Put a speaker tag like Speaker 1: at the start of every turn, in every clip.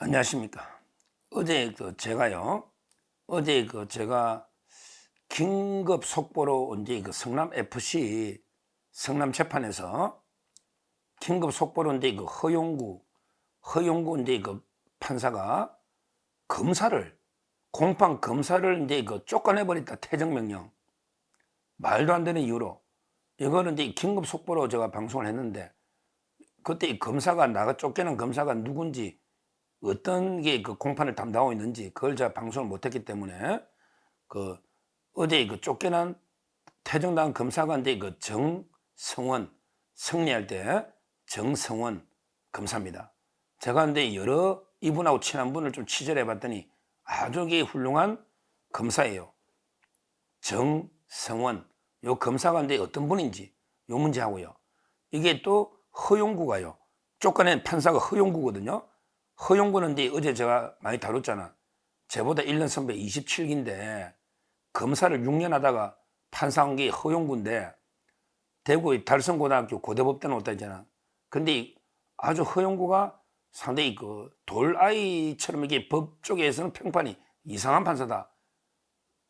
Speaker 1: 안녕하십니까. 어제 제가 긴급 속보로 이제 성남 FC 성남 재판에서 긴급 속보로 이제 허용구 이제 판사가 공판 검사를 이제 쫓아내버렸다. 퇴정명령. 말도 안 되는 이유로. 이거는 이제 긴급 속보로 제가 방송을 했는데, 그때 이 검사가 쫓겨난 검사가 누군지, 어떤 게 공판을 담당하고 있는지 그걸 제가 방송을 못했기 때문에 어제 쫓겨난 퇴정당 검사가 이제 정성원, 승리할 때 정성원 검사입니다. 제가 근데 이분하고 친한 분을 좀 취재를 해봤더니 아주 훌륭한 검사예요. 정성원. 요 검사가 근데 어떤 분인지 요 문제 하고요. 이게 또 허용구가요. 쫓겨낸 판사가 허용구거든요. 허용구는 어제 제가 많이 다뤘잖아. 제보다 1년 선배 27기인데 검사를 6년 하다가 판사한 게 허용구인데, 대구 달성고등학교 고대법대는 왔다 했잖아. 근데 아주 허용구가 상당히 돌아이처럼 이게 법 쪽에서는 평판이 이상한 판사다,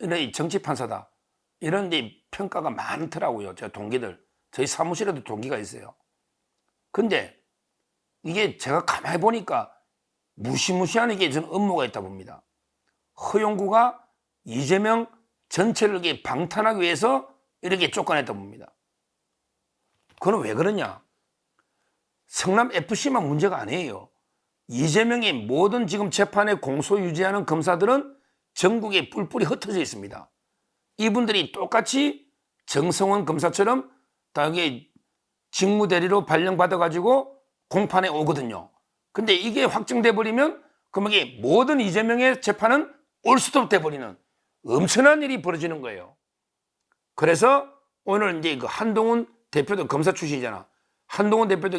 Speaker 1: 이런 정치 판사다, 이런 데 평가가 많더라고요. 제 동기들, 저희 사무실에도 동기가 있어요. 근데 이게 제가 가만히 보니까 무시무시한 이게 저는 음모가 있다 봅니다. 허용구가 이재명 전체를 이렇게 방탄하기 위해서 이렇게 쫓아냈다 봅니다. 그건 왜 그러냐? 성남 FC만 문제가 아니에요. 이재명의 모든 지금 재판에 공소 유지하는 검사들은 전국에 뿔뿔이 흩어져 있습니다. 이분들이 똑같이 정성원 검사처럼 다 이게 직무대리로 발령받아가지고 공판에 오거든요. 근데 이게 확정돼 버리면 그럼 이게 모든 이재명의 재판은 올스톱 돼 버리는 엄청난 일이 벌어지는 거예요. 그래서 오늘 이제 한동훈 대표도 검사 출신이잖아. 한동훈 대표도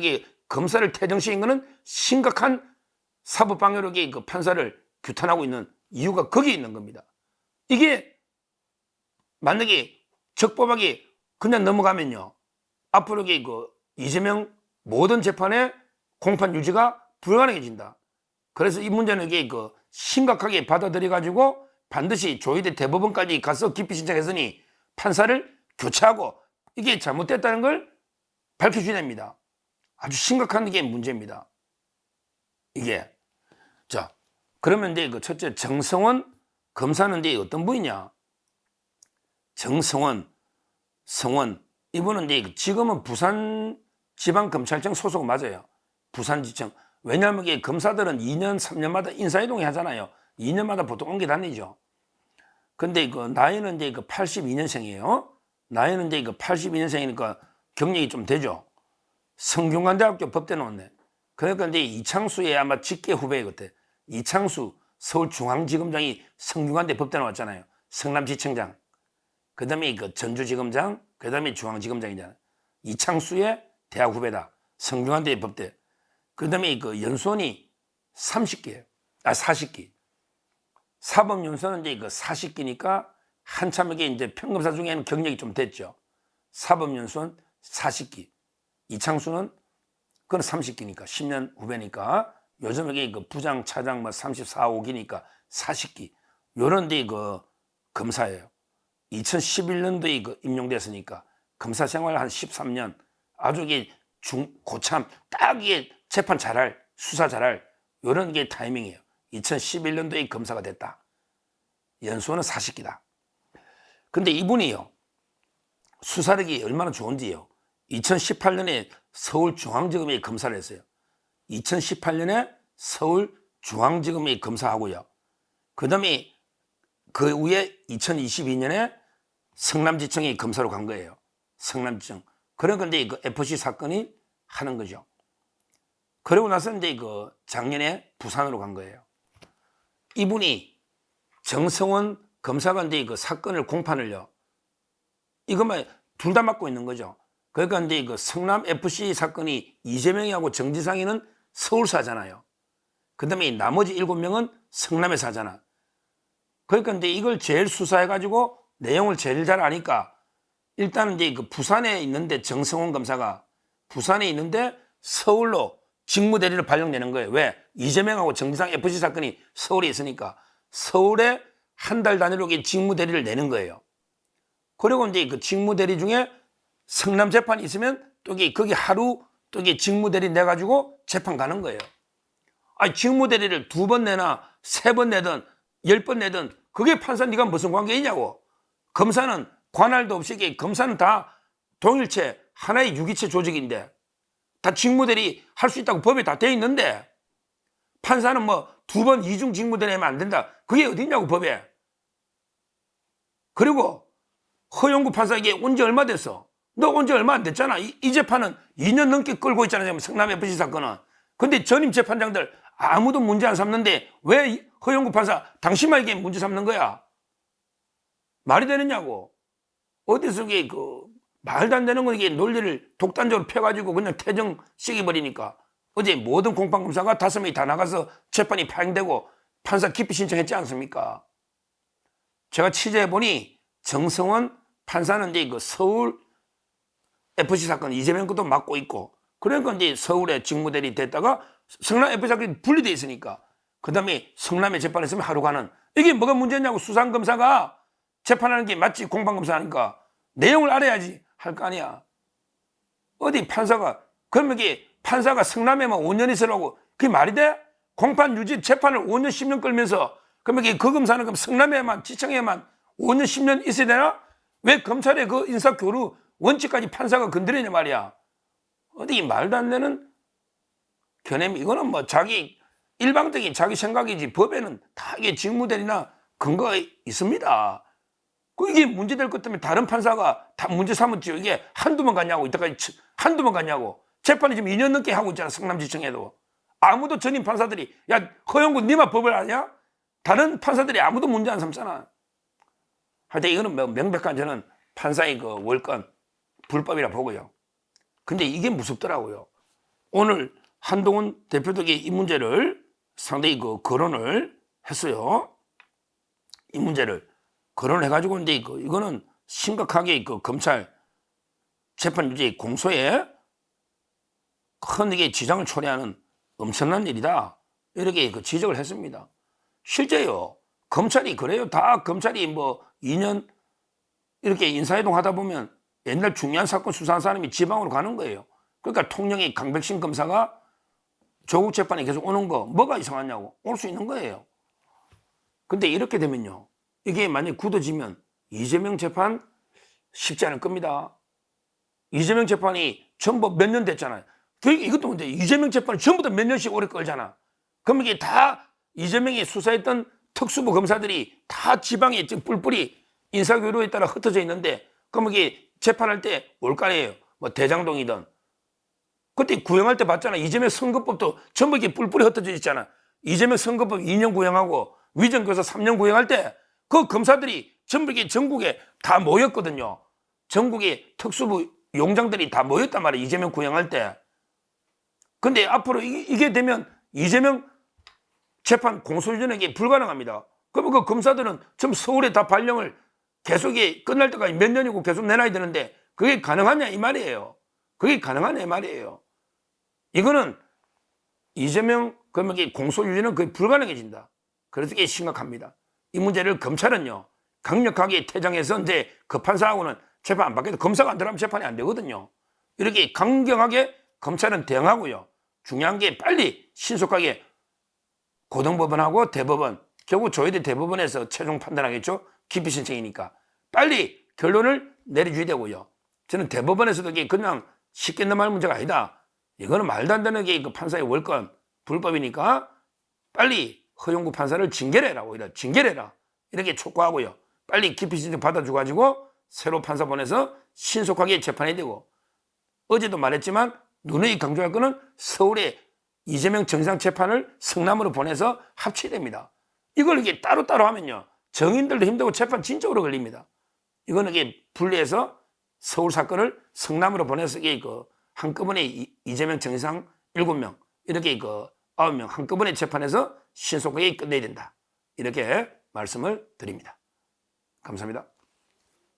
Speaker 1: 검사를 퇴정시킨 거는 심각한 사법방해로 판사를 규탄하고 있는 이유가 거기에 있는 겁니다. 이게 만약에 적법하게 그냥 넘어가면요, 앞으로 이재명 모든 재판에 공판 유지가 불가능해진다. 그래서 이 문제는 심각하게 받아들여가지고 반드시 조희대 대법원까지 가서 기피 신청했으니 판사를 교체하고 이게 잘못됐다는 걸 밝혀줘야 됩니다. 아주 심각한 게 문제입니다. 이게. 자, 그러면 이제 첫째, 정성원 검사는 이제 어떤 분이냐? 정성원, 이분은 이제 지금은 부산지방검찰청 소속 맞아요. 부산지청. 왜냐하면 검사들은 2년, 3년마다 인사이동이 하잖아요. 2년마다 보통 옮겨 다니죠. 근데 나이는 이제 82년생이에요. 나이는 이제 82년생이니까 경력이 좀 되죠. 성균관대학교 법대 나왔네. 그러니까 이제 이창수의 아마 직계 후배 그때. 이창수 서울중앙지검장이 성균관대 법대 나왔잖아요. 성남지청장. 그 다음에 전주지검장, 그 다음에 중앙지검장이잖아요. 이창수의 대학 후배다. 성균관대 법대. 그 다음에 연수원이 40기. 사법연수원은 이제 40기니까 한참 이제 평검사 중에는 경력이 좀 됐죠. 사법연수원 40기. 이창수는 그건 30기니까 10년 후배니까 요즘 부장, 차장 34, 5기니까 40기. 요런 데 검사예요. 2011년도에 임용됐으니까 검사 생활 한 13년. 아주 고참 딱 재판 잘할, 수사 잘할 요런 게 타이밍이에요. 2011년도에 검사가 됐다. 연수원은 40기다. 근데 이분이요, 수사력이 얼마나 좋은지요. 2018년에 서울중앙지검에 검사를 했어요. 2018년에 서울중앙지검에 검사하고요. 그 다음에 그 후에 2022년에 성남지청에 검사로 간 거예요. 성남지청. 그러니까 이제 FC 사건이 하는 거죠. 그러고 나서 이제 작년에 부산으로 간 거예요. 이분이 정성원 검사가 이제 사건을 공판을요, 이것만 둘 다 맡고 있는 거죠. 그러니까 이제 성남 FC 사건이 이재명이하고 정지상이는 서울사잖아요. 그 다음에 나머지 7명은 성남에서 하잖아. 그러니까 이제 이걸 제일 수사해가지고 내용을 제일 잘 아니까 일단은 이제 부산에 있는데 정성원 검사가 부산에 있는데 서울로 직무대리를 발령내는 거예요. 왜? 이재명하고 정진상 FC 사건이 서울에 있으니까 서울에 한 달 단위로 직무대리를 내는 거예요. 그리고 이제 그 직무대리 중에 성남 재판이 있으면 또 거기 하루 또 직무대리 내가지고 재판 가는 거예요. 아니, 직무대리를 2번 내나 3번 내든 10번 내든 그게 판사 네가 무슨 관계 있냐고. 검사는 관할도 없이 검사는 다 동일체 하나의 유기체 조직인데 다 직무대리 할 수 있다고 법에 다 돼 있는데 판사는 뭐 2번 이중 직무대리 하면 안 된다. 그게 어디 있냐고 법에. 그리고 허용구 판사에게 온 지 얼마 됐어? 너 온 지 얼마 안 됐잖아. 이 재판은 2년 넘게 끌고 있잖아요. 성남FC 사건은. 근데 전임 재판장들 아무도 문제 안 삼는데 왜 허용구 판사 당신만 이게 문제 삼는 거야? 말이 되느냐고. 어디서 이게 말도 안 되는 거 이게 논리를 독단적으로 펴가지고 그냥 퇴정 시켜버리니까 어제 모든 공판검사가 5명이 다 나가서 재판이 파행되고 판사 기피 신청했지 않습니까? 제가 취재해보니 정성원 판사는 이제 서울 FC 사건 이재명 것도 맡고 있고 그러니까 이제 서울에 직무대리 됐다가 성남 FC 사건이 분리돼 있으니까 그 다음에 성남에 재판했으면 하루 가는 이게 뭐가 문제냐고. 수상검사가 재판하는 게 맞지. 공판검사 하니까 내용을 알아야지 할 거 아니야. 어디 판사가 그러면 이게 판사가 성남에만 5년 있으라고 그게 말이 돼? 공판 유지 재판을 5년 10년 끌면서 그러면 이게 그 검사는 그럼 성남에만 지청에만 5년 10년 있어야 되나? 왜 검찰의 그 인사 교류 원칙까지 판사가 건드리냐 말이야. 어디 말도 안 되는 견해. 이거는 뭐 자기 일방적인 자기 생각이지 법에는 다 이게 직무대리나 근거가 있습니다. 이게 문제될 것 때문에 다른 판사가 다 문제 삼았죠. 이게 한두 번 갔냐고. 이때까지 한두 번 갔냐고. 재판이 지금 2년 넘게 하고 있잖아. 성남지청에도. 아무도 전임 판사들이 야 허용구 니만 법을 아냐? 다른 판사들이 아무도 문제 안 삼잖아. 하여튼 이거는 명백한 저는 판사의 그 월권 불법이라 보고요. 근데 이게 무섭더라고요. 오늘 한동훈 대표도 이 문제를 상당히 거론을 했어요. 이 문제를 거론을 해가지고 이제 이거는 심각하게 검찰 재판 유지 공소에 큰 이게 지장을 초래하는 엄청난 일이다. 이렇게 지적을 했습니다. 실제요. 검찰이 그래요. 다 검찰이 뭐 2년 이렇게 인사이동 하다 보면 옛날 중요한 사건 수사한 사람이 지방으로 가는 거예요. 그러니까 통영의 강백신 검사가 조국 재판에 계속 오는 거 뭐가 이상하냐고. 올 수 있는 거예요. 근데 이렇게 되면요. 이게 만약에 굳어지면 이재명 재판 쉽지 않을 겁니다. 이재명 재판이 전부 몇 년 됐잖아요. 이것도 문제. 이재명 재판이 전부 다 몇 년씩 오래 끌잖아. 그럼 이게 다 이재명이 수사했던 특수부 검사들이 다 지방에 뿔뿔이 인사교류에 따라 흩어져 있는데 그럼 이게 재판할 때 올 거 아니에요. 뭐 대장동이든. 그때 구형할 때 봤잖아. 이재명 선거법도 전부 이렇게 뿔뿔이 흩어져 있잖아. 이재명 선거법 2년 구형하고 위정교사 3년 구형할 때 그 검사들이 전부 이렇게 전국에 다 모였거든요. 전국의 특수부 용장들이 다 모였단 말이에요. 이재명 구형할 때. 근데 앞으로 이게 되면 이재명 재판 공소유전에게 불가능합니다. 그러면 그 검사들은 전부 서울에 다 발령을 계속 끝날 때까지 몇 년이고 계속 내놔야 되는데 그게 가능하냐 이 말이에요. 그게 가능하냐 이 말이에요. 이거는 이재명 그러면 공소유전은 거의 불가능해진다. 그래서 이게 심각합니다. 이 문제를 검찰은요 강력하게 퇴장해서 이제 그 판사하고는 재판 안 받겠다. 검사가 안 들어가면 재판이 안 되거든요. 이렇게 강경하게 검찰은 대응하고요. 중요한 게 빨리 신속하게 고등법원하고 대법원, 결국 저희들 대법원에서 최종 판단하겠죠. 기피 신청이니까 빨리 결론을 내려줘야 되고요. 저는 대법원에서도 이게 그냥 쉽게 넘어갈 문제가 아니다. 이거는 말도 안 되는 게 그 판사의 월권 불법이니까 빨리 허용구 판사를 징계해라. 오히려 징계해라. 이렇게 촉구하고요. 빨리 기피 신청 받아줘가지고 새로 판사 보내서 신속하게 재판해야 되고 어제도 말했지만 누누이 강조할 거는 서울에 이재명 정상 재판을 성남으로 보내서 합쳐야 됩니다. 이걸 이게 따로따로 하면요. 정인들도 힘들고 재판 진짜 오래 걸립니다. 이거는 이게 분리해서 서울 사건을 성남으로 보내서 이게 한꺼번에 이재명 정상 7명 이렇게 9명 한꺼번에 재판해서 신속하게 끝내야 된다. 이렇게 말씀을 드립니다. 감사합니다.